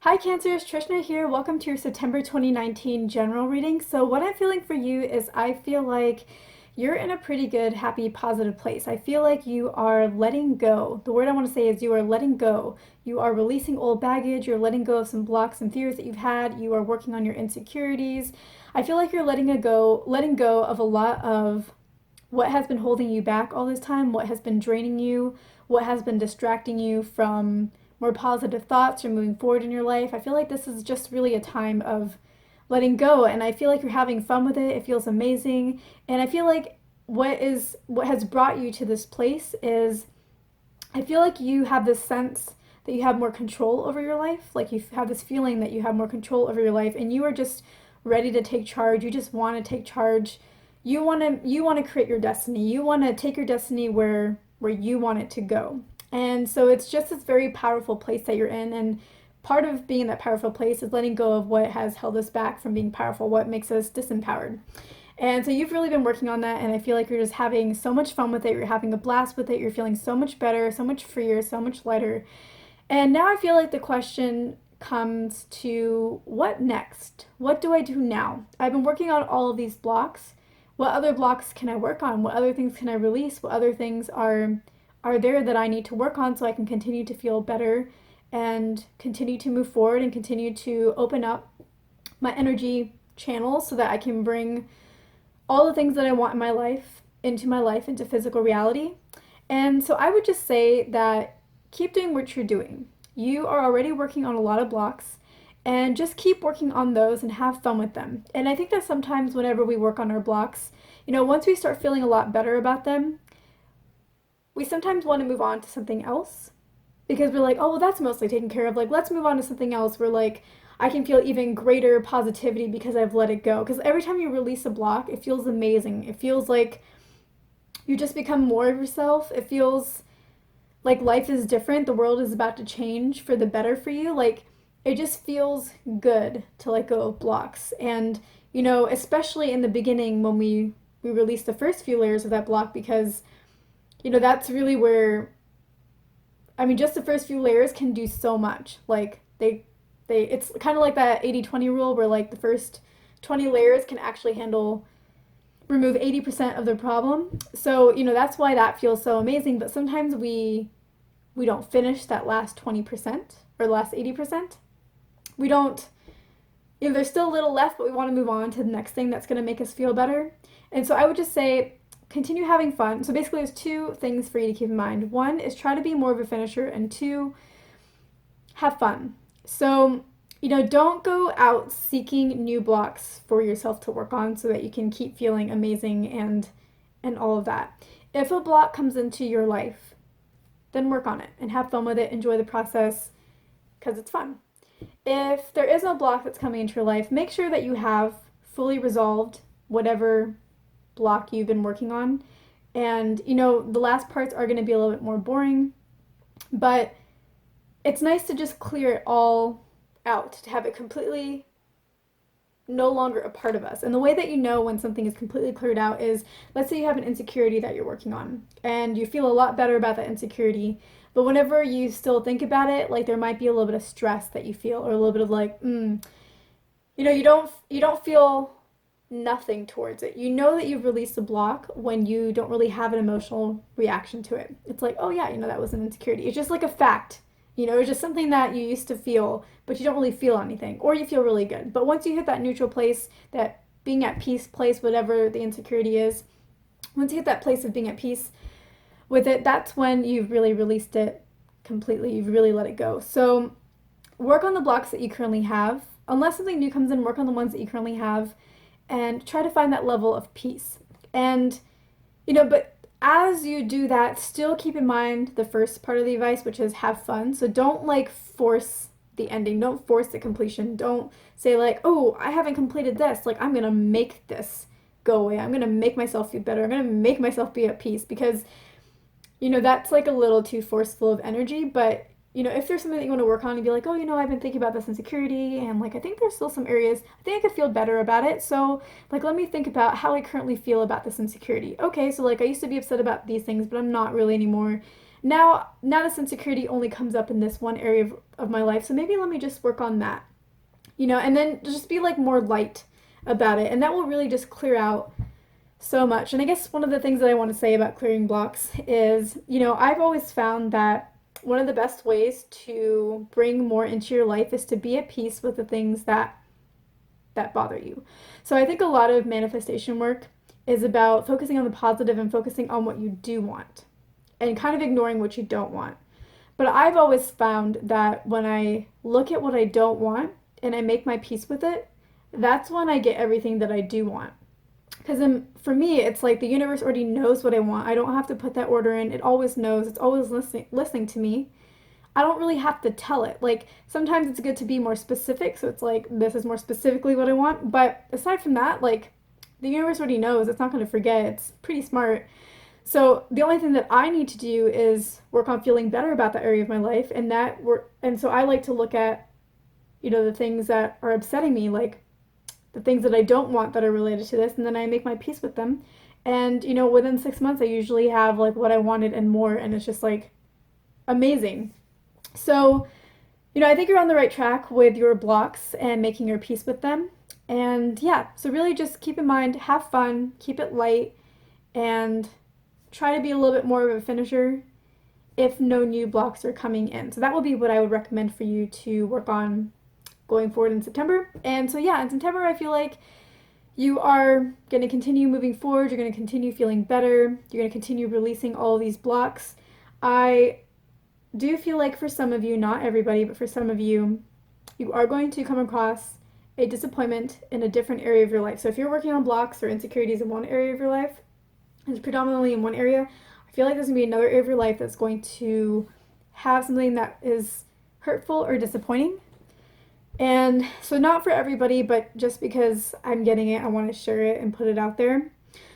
Hi Cancers, Trishna here. Welcome to your September 2019 general reading. So what I'm feeling for you is I feel like you're in a pretty good, happy, positive place. I feel like you are letting go. The word I want to say is you are letting go. You are releasing old baggage. You're letting go of some blocks and fears that you've had. You are working on your insecurities. I feel like you're letting go of a lot of what has been holding you back all this time, what has been draining you, what has been distracting you from more positive thoughts or moving forward in your life. I feel like this is just really a time of letting go, and I feel like you're having fun with it. It feels amazing. And I feel like what has brought you to this place is I feel like you have this sense that you have more control over your life. Like you have this feeling that you have more control over your life and you are just ready to take charge. You just want to take charge. You want to create your destiny. You want to take your destiny where you want it to go. And so it's just this very powerful place that you're in, and part of being in that powerful place is letting go of what has held us back from being powerful, what makes us disempowered. And so you've really been working on that, and I feel like you're just having so much fun with it. You're having a blast with it. You're feeling so much better, so much freer, so much lighter. And now I feel like the question comes to what next? What do I do now? I've been working on all of these blocks. What other blocks can I work on? What other things can I release? What other things are there that I need to work on so I can continue to feel better and continue to move forward and continue to open up my energy channels so that I can bring all the things that I want in my life, into physical reality. And so I would just say that keep doing what you're doing. You are already working on a lot of blocks, and just keep working on those and have fun with them. And I think that sometimes whenever we work on our blocks, once we start feeling a lot better about them, we sometimes want to move on to something else because we're like, oh, well, that's mostly taken care of. Like, let's move on to something else where, like, I can feel even greater positivity because I've let it go. Because every time you release a block, it feels amazing. It feels like you just become more of yourself. It feels like life is different. The world is about to change for the better for you. Like, it just feels good to let go of blocks. And, especially in the beginning when we release the first few layers of that block, because that's really where, I mean, just the first few layers can do so much. Like, it's kind of like that 80-20 rule where, like, the first 20 layers can actually remove 80% of the problem. So, that's why that feels so amazing. But sometimes we don't finish that last 20% or the last 80%. We don't, there's still a little left, but we want to move on to the next thing that's going to make us feel better. And so I would just say, continue having fun. So basically, there's two things for you to keep in mind. One is try to be more of a finisher, and two, have fun. So, don't go out seeking new blocks for yourself to work on so that you can keep feeling amazing and all of that. If a block comes into your life, then work on it and have fun with it. Enjoy the process because it's fun. If there is no block that's coming into your life, make sure that you have fully resolved whatever block you've been working on. And, the last parts are going to be a little bit more boring, but it's nice to just clear it all out, to have it completely no longer a part of us. And the way that you know when something is completely cleared out is, let's say you have an insecurity that you're working on and you feel a lot better about that insecurity, but whenever you still think about it, like, there might be a little bit of stress that you feel, or a little bit of like, you don't feel nothing towards it. You know that you've released a block when you don't really have an emotional reaction to it. It's like, oh yeah, that was an insecurity. It's just like a fact. It's just something that you used to feel, but you don't really feel anything, or you feel really good. But once you hit that neutral place, that being at peace place, whatever the insecurity is, once you hit that place of being at peace with it, that's when you've really released it completely. You've really let it go. So work on the blocks that you currently have. Unless something new comes in, work on the ones that you currently have and try to find that level of peace. And, but as you do that, still keep in mind the first part of the advice, which is have fun. So don't, like, force the ending. Don't force the completion. Don't say, like, oh, I haven't completed this. Like, I'm going to make this go away. I'm going to make myself feel better. I'm going to make myself be at peace, because, that's like a little too forceful of energy. But if there's something that you want to work on and be like, oh, I've been thinking about this insecurity, and, like, I think there's still some areas I think I could feel better about it. So, like, let me think about how I currently feel about this insecurity. Okay, so, like, I used to be upset about these things, but I'm not really anymore. Now this insecurity only comes up in this one area of my life, so maybe let me just work on that, and then just be like more light about it. And that will really just clear out so much. And I guess one of the things that I want to say about clearing blocks is, I've always found that one of the best ways to bring more into your life is to be at peace with the things that bother you. So I think a lot of manifestation work is about focusing on the positive and focusing on what you do want and kind of ignoring what you don't want. But I've always found that when I look at what I don't want and I make my peace with it, that's when I get everything that I do want. Because for me, it's like the universe already knows what I want. I don't have to put that order in. It always knows. It's always listening to me. I don't really have to tell it. Like, sometimes it's good to be more specific. So it's like, this is more specifically what I want. But aside from that, like, the universe already knows. It's not going to forget. It's pretty smart. So the only thing that I need to do is work on feeling better about that area of my life. And so I like to look at, the things that are upsetting me, like the things that I don't want that are related to this, and then I make my peace with them. And, within 6 months, I usually have like what I wanted and more, and it's just like amazing. So, I think you're on the right track with your blocks and making your peace with them. And yeah, so really just keep in mind, have fun, keep it light, and try to be a little bit more of a finisher if no new blocks are coming in. So that will be what I would recommend for you to work on going forward in September. And so yeah, in September, I feel like you are going to continue moving forward. You're going to continue feeling better. You're going to continue releasing all of these blocks. I do feel like for some of you, not everybody, but for some of you, you are going to come across a disappointment in a different area of your life. So if you're working on blocks or insecurities in one area of your life, it's predominantly in one area, I feel like there's going to be another area of your life that's going to have something that is hurtful or disappointing. And so not for everybody, but just because I'm getting it, I want to share it and put it out there.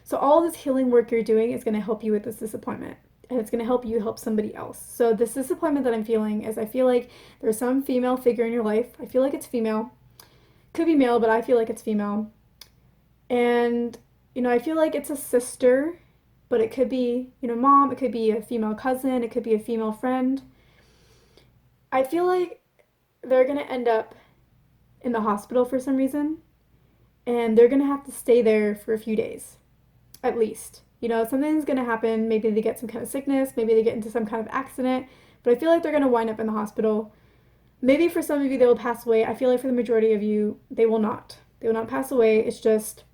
So all this healing work you're doing is going to help you with this disappointment. And it's going to help you help somebody else. So this disappointment that I'm feeling is, I feel like there's some female figure in your life. I feel like it's female. Could be male, but I feel like it's female. And, I feel like it's a sister, but it could be, mom. It could be a female cousin. It could be a female friend. I feel like they're going to end up in the hospital for some reason. And they're going to have to stay there for a few days, at least. Something's going to happen. Maybe they get some kind of sickness. Maybe they get into some kind of accident. But I feel like they're going to wind up in the hospital. Maybe for some of you, they will pass away. I feel like for the majority of you, they will not. They will not pass away. It's just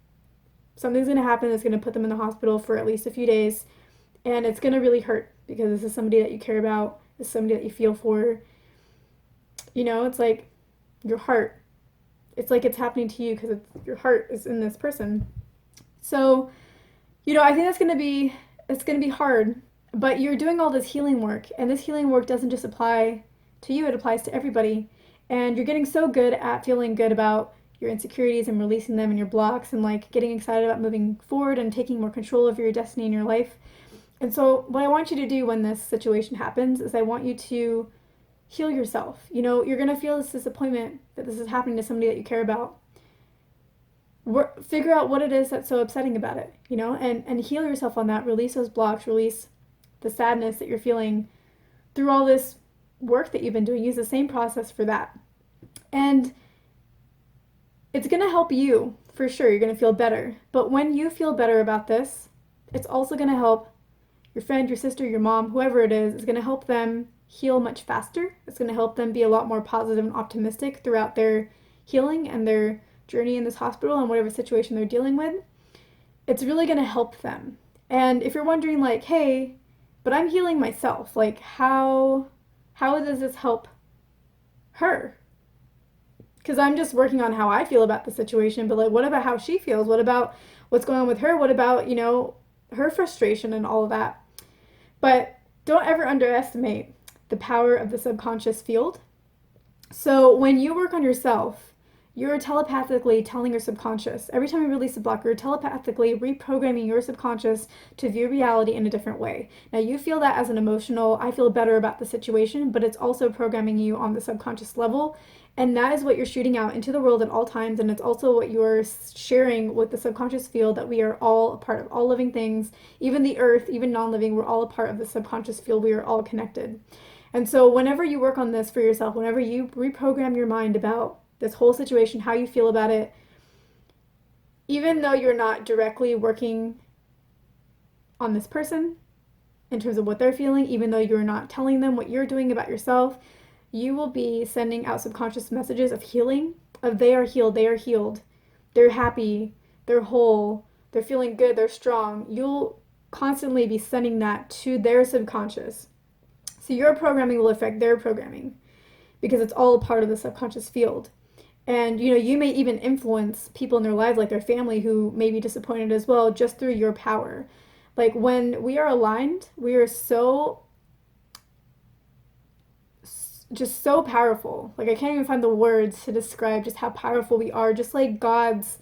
something's going to happen that's going to put them in the hospital for at least a few days. And it's going to really hurt because this is somebody that you care about. This is somebody that you feel for. It's like your heart. It's like it's happening to you because your heart is in this person. So, I think it's going to be hard, but you're doing all this healing work, and this healing work doesn't just apply to you, it applies to everybody. And you're getting so good at feeling good about your insecurities and releasing them and your blocks and like getting excited about moving forward and taking more control of your destiny in your life. And so what I want you to do when this situation happens is I want you to heal yourself. You're going to feel this disappointment that this is happening to somebody that you care about. Figure out what it is that's so upsetting about it, and heal yourself on that. Release those blocks, release the sadness that you're feeling through all this work that you've been doing. Use the same process for that. And it's going to help you, for sure. You're going to feel better. But when you feel better about this, it's also going to help your friend, your sister, your mom, whoever it is. It's going to help them heal much faster. It's going to help them be a lot more positive and optimistic throughout their healing and their journey in this hospital and whatever situation they're dealing with. It's really going to help them. And if you're wondering like, hey, but I'm healing myself, like how does this help her? Because I'm just working on how I feel about the situation, but like, what about how she feels? What about what's going on with her? What about, her frustration and all of that? But don't ever underestimate the power of the subconscious field. So when you work on yourself, you're telepathically telling your subconscious. Every time you release a block, you're telepathically reprogramming your subconscious to view reality in a different way. Now, you feel that as an emotional, I feel better about the situation, but it's also programming you on the subconscious level. And that is what you're shooting out into the world at all times. And it's also what you're sharing with the subconscious field, that we are all a part of all living things, even the earth, even non living, we're all a part of the subconscious field. We are all connected. And so, whenever you work on this for yourself, whenever you reprogram your mind about this whole situation, how you feel about it, even though you're not directly working on this person in terms of what they're feeling, even though you're not telling them what you're doing about yourself, you will be sending out subconscious messages of healing, of they are healed, they're happy, they're whole, they're feeling good, they're strong. You'll constantly be sending that to their subconscious. So your programming will affect their programming because it's all a part of the subconscious field. And you may even influence people in their lives, like their family, who may be disappointed as well, just through your power. Like when we are aligned, we are just so powerful. Like I can't even find the words to describe just how powerful we are, just like God's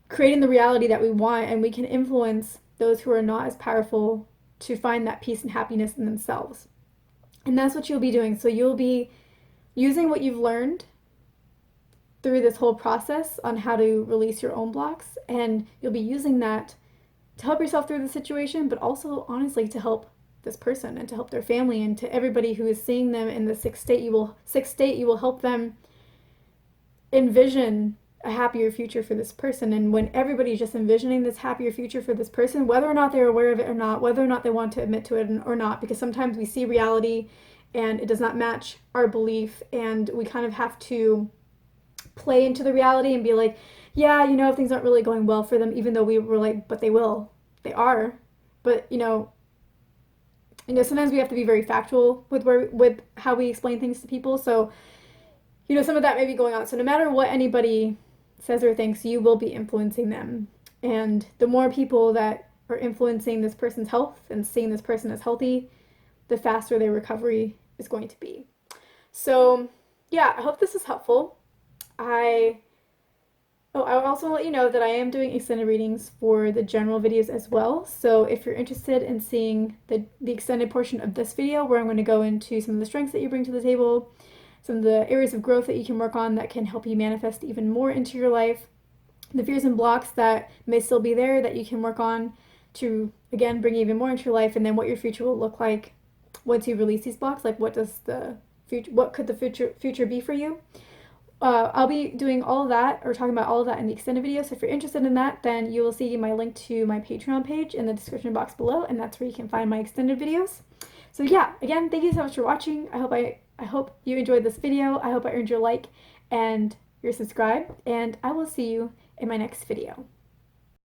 creating the reality that we want, and we can influence those who are not as powerful to find that peace and happiness in themselves. And that's what you'll be doing. So you'll be using what you've learned through this whole process on how to release your own blocks, and you'll be using that to help yourself through the situation, but also honestly to help this person and to help their family and to everybody who is seeing them in the sixth state. You will help them envision a happier future for this person. And when everybody's just envisioning this happier future for this person, whether or not they're aware of it or not, whether or not they want to admit to it or not, because sometimes we see reality and it does not match our belief, and we kind of have to play into the reality and be like, yeah, things aren't really going well for them, even though we were like, but they are. But sometimes we have to be very factual with how we explain things to people. So some of that may be going on. So no matter what anybody says or thinks, you will be influencing them. And the more people that are influencing this person's health and seeing this person as healthy, the faster their recovery is going to be. So yeah, I hope this is helpful. I also want to let you know that I am doing extended readings for the general videos as well. So if you're interested in seeing the extended portion of this video, where I'm going to go into some of the strengths that you bring to the table, some of the areas of growth that you can work on that can help you manifest even more into your life, the fears and blocks that may still be there that you can work on to, again, bring even more into your life, and then what your future will look like once you release these blocks. Like what could the future be for you? I'll be doing all of that, or talking about all of that, in the extended video. So if you're interested in that, then you will see my link to my Patreon page in the description box below, and that's where you can find my extended videos. So yeah, again, thank you so much for watching. I hope you enjoyed this video. I hope I earned your like and your subscribe, and I will see you in my next video.